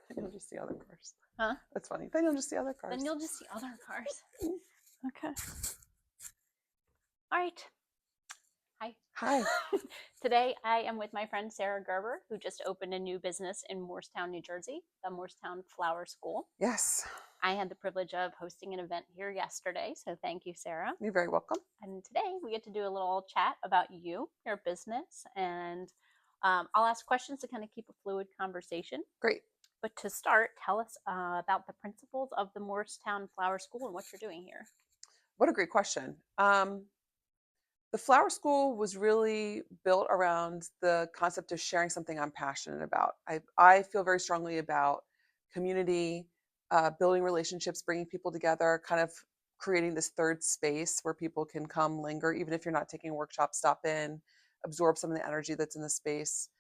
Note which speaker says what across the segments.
Speaker 1: Then you'll just see other cars.
Speaker 2: Huh?
Speaker 1: That's funny. Then you'll just see other cars.
Speaker 2: Then you'll just see other cars. Okay. All right. Hi.
Speaker 1: Hi.
Speaker 2: Today I am with my friend Sarah Gerber, who just opened a new business in Moorestown, New Jersey, the Moorestown Flower School.
Speaker 1: Yes.
Speaker 2: I had the privilege of hosting an event here yesterday, so thank you, Sarah.
Speaker 1: You're very welcome.
Speaker 2: And today we get to do a little chat about you, your business, and I'll ask questions to kind of keep a fluid conversation.
Speaker 1: Great.
Speaker 2: But to start, tell us about the principles of the Moorestown Flower School and what you're doing here.
Speaker 1: What a great question. The flower school was really built around the concept of sharing something I'm passionate about. I feel very strongly about community, building relationships, bringing people together, kind of creating this third space where people can come linger, even if you're not taking a workshop, stop in, absorb some of the energy that's in the space,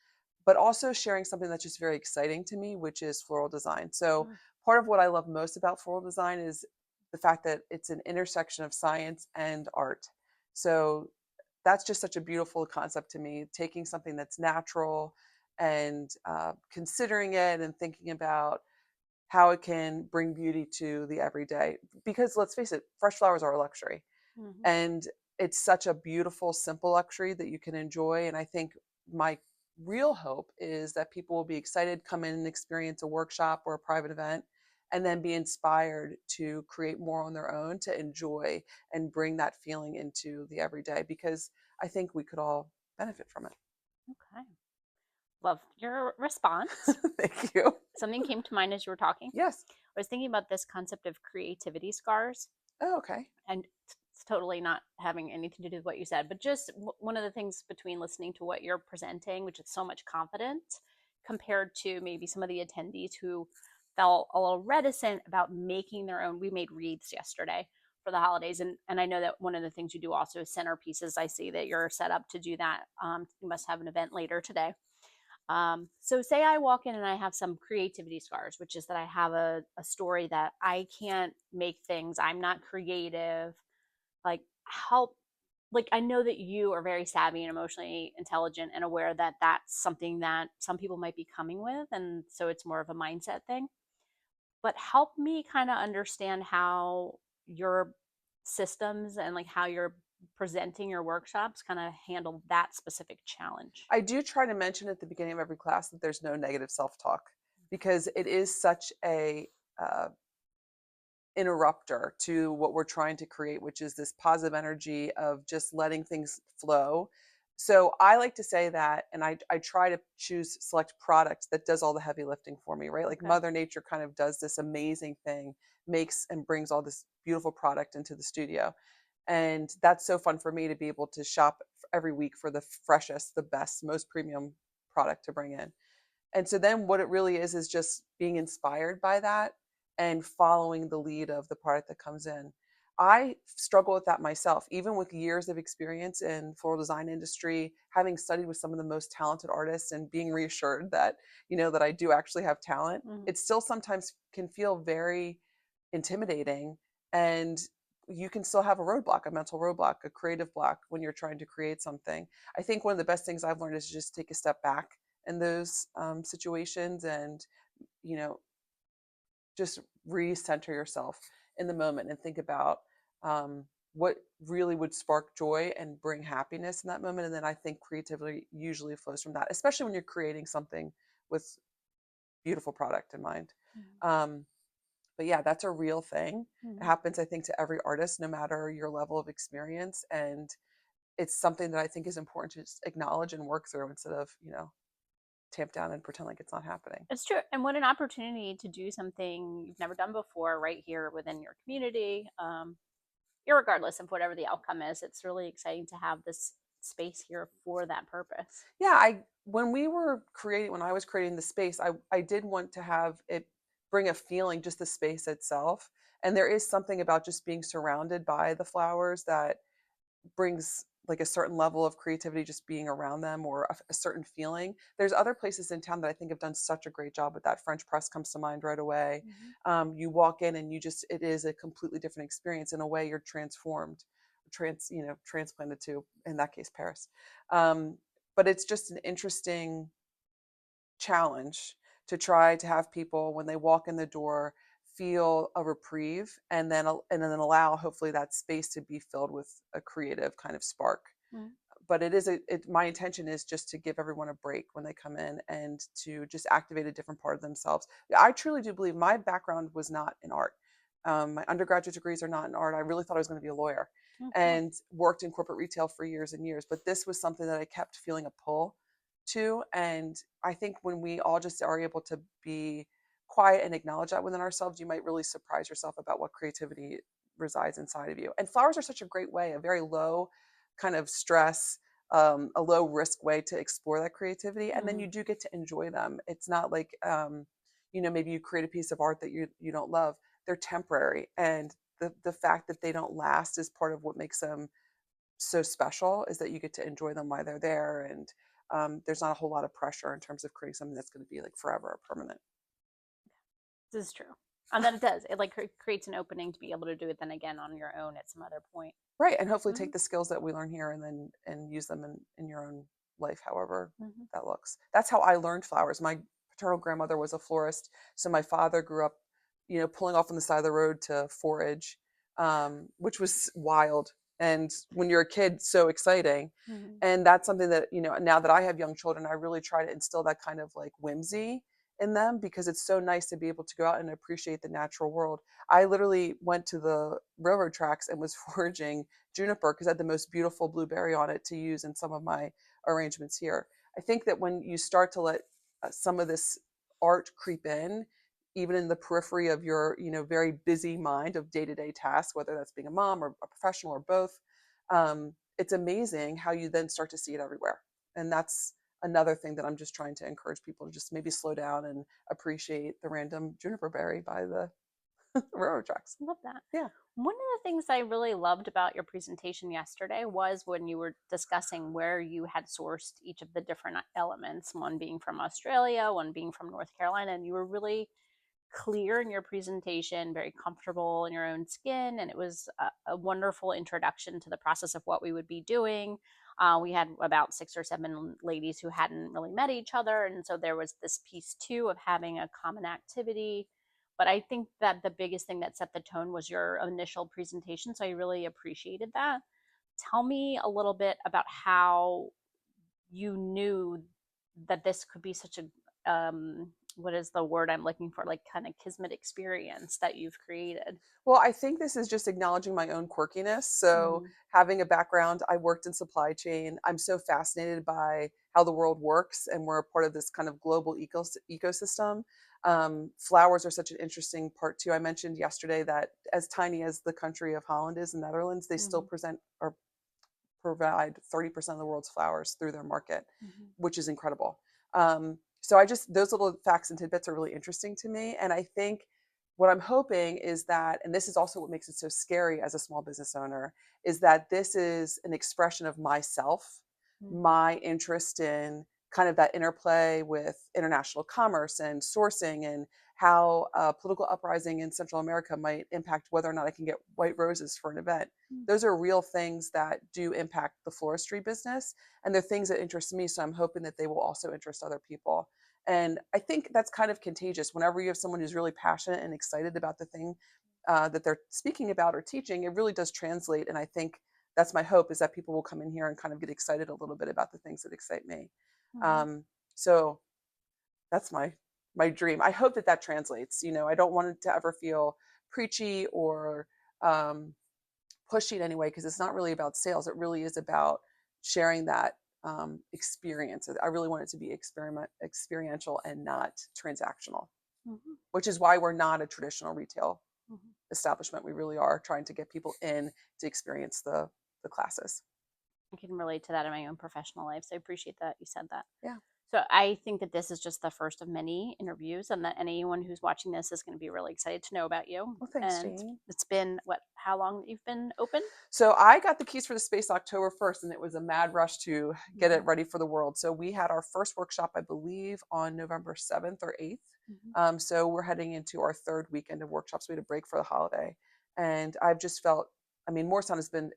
Speaker 1: but also sharing something that's just very exciting to me, which is floral design. So part of what I love most about floral design is the fact that it's an intersection of science and art. So that's just such a beautiful concept to me, taking something that's natural and considering it and thinking about how it can bring beauty to the everyday. Because let's face it, fresh flowers are a luxury.
Speaker 2: Mm-hmm.
Speaker 1: And it's such a beautiful, simple luxury that you can enjoy. And I think my real hope is that people will be excited, come in and experience a workshop or a private event, and then be inspired to create more on their own, to enjoy and bring that feeling into the everyday, because I think we could all benefit from it.
Speaker 2: Okay. Love your response.
Speaker 1: Thank you.
Speaker 2: Something came to mind as you were talking.
Speaker 1: Yes.
Speaker 2: I was thinking about this concept of creativity scars.
Speaker 1: Oh, okay.
Speaker 2: And it's totally not having anything to do with what you said, but just one of the things between listening to what you're presenting, which is so much confidence, compared to maybe some of the attendees who felt a little reticent about making their own. We made wreaths yesterday for the holidays, and I know that one of the things you do also is centerpieces. I see that you're set up to do that. You must have an event later today. So say I walk in and I have some creativity scars, which is that I have a story that I can't make things, I'm not creative. Like, help. Like, I know that you are very savvy and emotionally intelligent and aware that that's something that some people might be coming with, and so it's more of a mindset thing. But help me kind of understand how your systems and like how you're presenting your workshops kind of handle that specific challenge.
Speaker 1: I do try to mention at the beginning of every class that there's no negative self-talk, because it is such a interrupter to what we're trying to create, which is this positive energy of just letting things flow. So I like to say that, and I try to select products that does all the heavy lifting for me, right? Like
Speaker 2: Okay.
Speaker 1: Mother Nature kind of does this amazing thing, makes and brings all this beautiful product into the studio. And that's so fun for me to be able to shop every week for the freshest, the best, most premium product to bring in. And so then what it really is just being inspired by that and following the lead of the product that comes in. I struggle with that myself, even with years of experience in floral design industry, having studied with some of the most talented artists and being reassured that, that I do actually have talent.
Speaker 2: Mm-hmm.
Speaker 1: It still sometimes can feel very intimidating, and you can still have a roadblock, a mental roadblock, a creative block when you're trying to create something. I think one of the best things I've learned is just take a step back in those situations, and you know just recenter yourself in the moment and think about what really would spark joy and bring happiness in that moment. And then I think creativity usually flows from that, especially when you're creating something with beautiful product in mind.
Speaker 2: Mm-hmm.
Speaker 1: But yeah, that's a real thing. It
Speaker 2: Mm-hmm.
Speaker 1: happens, I think, to every artist, no matter your level of experience. And it's something that I think is important to just acknowledge and work through, instead of tamp down and pretend like it's not happening.
Speaker 2: It's true. And what an opportunity to do something you've never done before right here within your community. Irregardless of whatever the outcome is, it's really exciting to have this space here for that purpose.
Speaker 1: Yeah, when I was creating the space, I did want to have it bring a feeling, just the space itself. And there is something about just being surrounded by the flowers that brings like a certain level of creativity, just being around them, or a certain feeling. There's other places in town that I think have done such a great job with that. French Press comes to mind right away.
Speaker 2: Mm-hmm.
Speaker 1: You walk in and it is a completely different experience. In a way, you're transformed, transplanted to, in that case, Paris. But it's just an interesting challenge to try to have people, when they walk in the door, feel a reprieve, and then allow hopefully that space to be filled with a creative kind of spark.
Speaker 2: Mm.
Speaker 1: But my intention is just to give everyone a break when they come in and to just activate a different part of themselves. I truly do believe my background was not in art. My undergraduate degrees are not in art. I really thought I was going to be a lawyer
Speaker 2: Oh, cool.
Speaker 1: and worked in corporate retail for years and years. But this was something that I kept feeling a pull to. And I think when we all just are able to be quiet and acknowledge that within ourselves, you might really surprise yourself about what creativity resides inside of you. And flowers are such a great way, a very low kind of stress, a low risk way to explore that creativity. And then
Speaker 2: Mm.
Speaker 1: you do get to enjoy them. It's not like, maybe you create a piece of art that you don't love. They're temporary. And the fact that they don't last is part of what makes them so special, is that you get to enjoy them while they're there. And there's not a whole lot of pressure in terms of creating something that's going to be like forever or permanent.
Speaker 2: This is true. And then it does. It like creates an opening to be able to do it then again on your own at some other point.
Speaker 1: Right. And hopefully
Speaker 2: Hmm.
Speaker 1: take the skills that we learn here and use them in your own life, however
Speaker 2: Hmm.
Speaker 1: that looks. That's how I learned flowers. My paternal grandmother was a florist. So my father grew up, pulling off on the side of the road to forage, which was wild. And when you're a kid, so exciting.
Speaker 2: Hmm.
Speaker 1: And that's something that, now that I have young children, I really try to instill that kind of like whimsy in them, because it's so nice to be able to go out and appreciate the natural world. I literally went to the railroad tracks and was foraging juniper because it had the most beautiful blueberry on it to use in some of my arrangements here. I think that when you start to let some of this art creep in, even in the periphery of your, very busy mind of day-to-day tasks, whether that's being a mom or a professional or both, it's amazing how you then start to see it everywhere. And that's another thing that I'm just trying to encourage people to just maybe slow down and appreciate the random juniper berry by the railroad tracks.
Speaker 2: I love that.
Speaker 1: Yeah.
Speaker 2: One of the things I really loved about your presentation yesterday was when you were discussing where you had sourced each of the different elements, one being from Australia, one being from North Carolina, and you were really clear in your presentation, very comfortable in your own skin, and it was a wonderful introduction to the process of what we would be doing. We had about 6 or 7 ladies who hadn't really met each other, and so there was this piece too of having a common activity. But I think that the biggest thing that set the tone was your initial presentation, so I really appreciated that. Tell me a little bit about how you knew that this could be such a what is the word I'm looking for, like kind of kismet experience that you've created.
Speaker 1: Well, I think this is just acknowledging my own quirkiness. So,
Speaker 2: Mm-hmm.
Speaker 1: having a background, I worked in supply chain. I'm so fascinated by how the world works, and we're a part of this kind of global ecosystem. Flowers are such an interesting part too. I mentioned yesterday that as tiny as the country of Holland is, the Netherlands, they still
Speaker 2: Mm-hmm.
Speaker 1: present or provide 30% of the world's flowers through their market,
Speaker 2: Mm-hmm.
Speaker 1: which is incredible. So I just, those little facts and tidbits are really interesting to me. And I think what I'm hoping is that, and this is also what makes it so scary as a small business owner, is that this is an expression of myself, my interest in kind of that interplay with international commerce and sourcing, and how political uprising in Central America might impact whether or not I can get white roses for an event.
Speaker 2: Mm-hmm.
Speaker 1: Those are real things that do impact the floristry business, and they're things that interest me, so I'm hoping that they will also interest other people. And I think that's kind of contagious. Whenever you have someone who's really passionate and excited about the thing that they're speaking about or teaching, it really does translate. And I think that's my hope, is that people will come in here and kind of get excited a little bit about the things that excite me.
Speaker 2: Mm-hmm.
Speaker 1: So that's my dream. I hope that that translates. I don't want it to ever feel preachy or um, pushy in any way, because it's not really about sales. It really is about sharing that experience. I really want it to be experiential and not transactional,
Speaker 2: Mm-hmm.
Speaker 1: which is why we're not a traditional retail
Speaker 2: Mm-hmm.
Speaker 1: establishment. We really are trying to get people in to experience the classes.
Speaker 2: I can relate to that in my own professional life, so I appreciate that you said that.
Speaker 1: Yeah.
Speaker 2: So I think that this is just the first of many interviews, and that anyone who's watching this is going to be really excited to know about you.
Speaker 1: Well, thanks,
Speaker 2: And
Speaker 1: Jane.
Speaker 2: it's been what? How long you've been open?
Speaker 1: So I got the keys for the space October 1st, and it was a mad rush to get it
Speaker 2: Mm-hmm.
Speaker 1: ready for the world. So we had our first workshop, I believe, on November 7th or 8th.
Speaker 2: Mm-hmm.
Speaker 1: So we're heading into our third weekend of workshops. We had a break for the holiday, and I've just felt, I mean, Moorestown has been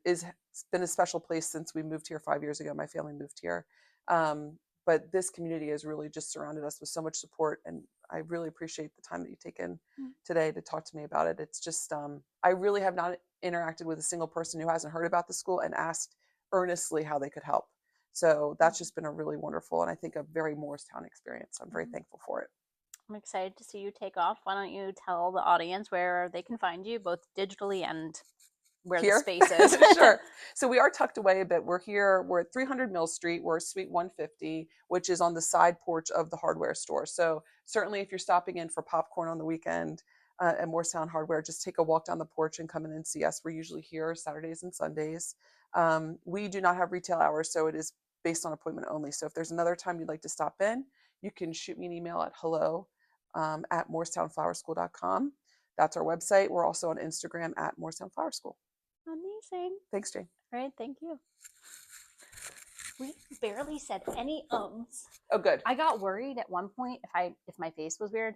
Speaker 1: a special place since we moved here 5 years ago. My family moved here, but this community has really just surrounded us with so much support, and I really appreciate the time that you've taken
Speaker 2: Mm.
Speaker 1: today to talk to me about it. It's just, I really have not interacted with a single person who hasn't heard about the school and asked earnestly how they could help. So that's
Speaker 2: Mhm.
Speaker 1: just been a really wonderful and I think a very Moorestown experience. I'm very
Speaker 2: Mhm.
Speaker 1: thankful for it.
Speaker 2: I'm excited to see you take off. Why don't you tell the audience where they can find you, both digitally and where the
Speaker 1: Here?
Speaker 2: space is?
Speaker 1: Sure. So we are tucked away a bit. We're here, we're at 300 Mill Street. We're Suite 150, which is on the side porch of the hardware store. So certainly if you're stopping in for popcorn on the weekend at Moorestown Hardware, just take a walk down the porch and come in and see us. We're usually here Saturdays and Sundays. We do not have retail hours, so it is based on appointment only. So if there's another time you'd like to stop in, you can shoot me an email at hello at moorestownflowerschool.com. That's our website. We're also on Instagram at Moorestown Flower School.
Speaker 2: Amazing.
Speaker 1: Thanks, Jane.
Speaker 2: All right, thank you. We barely said any ums.
Speaker 1: Oh, good.
Speaker 2: I got worried at one point if my face was weird.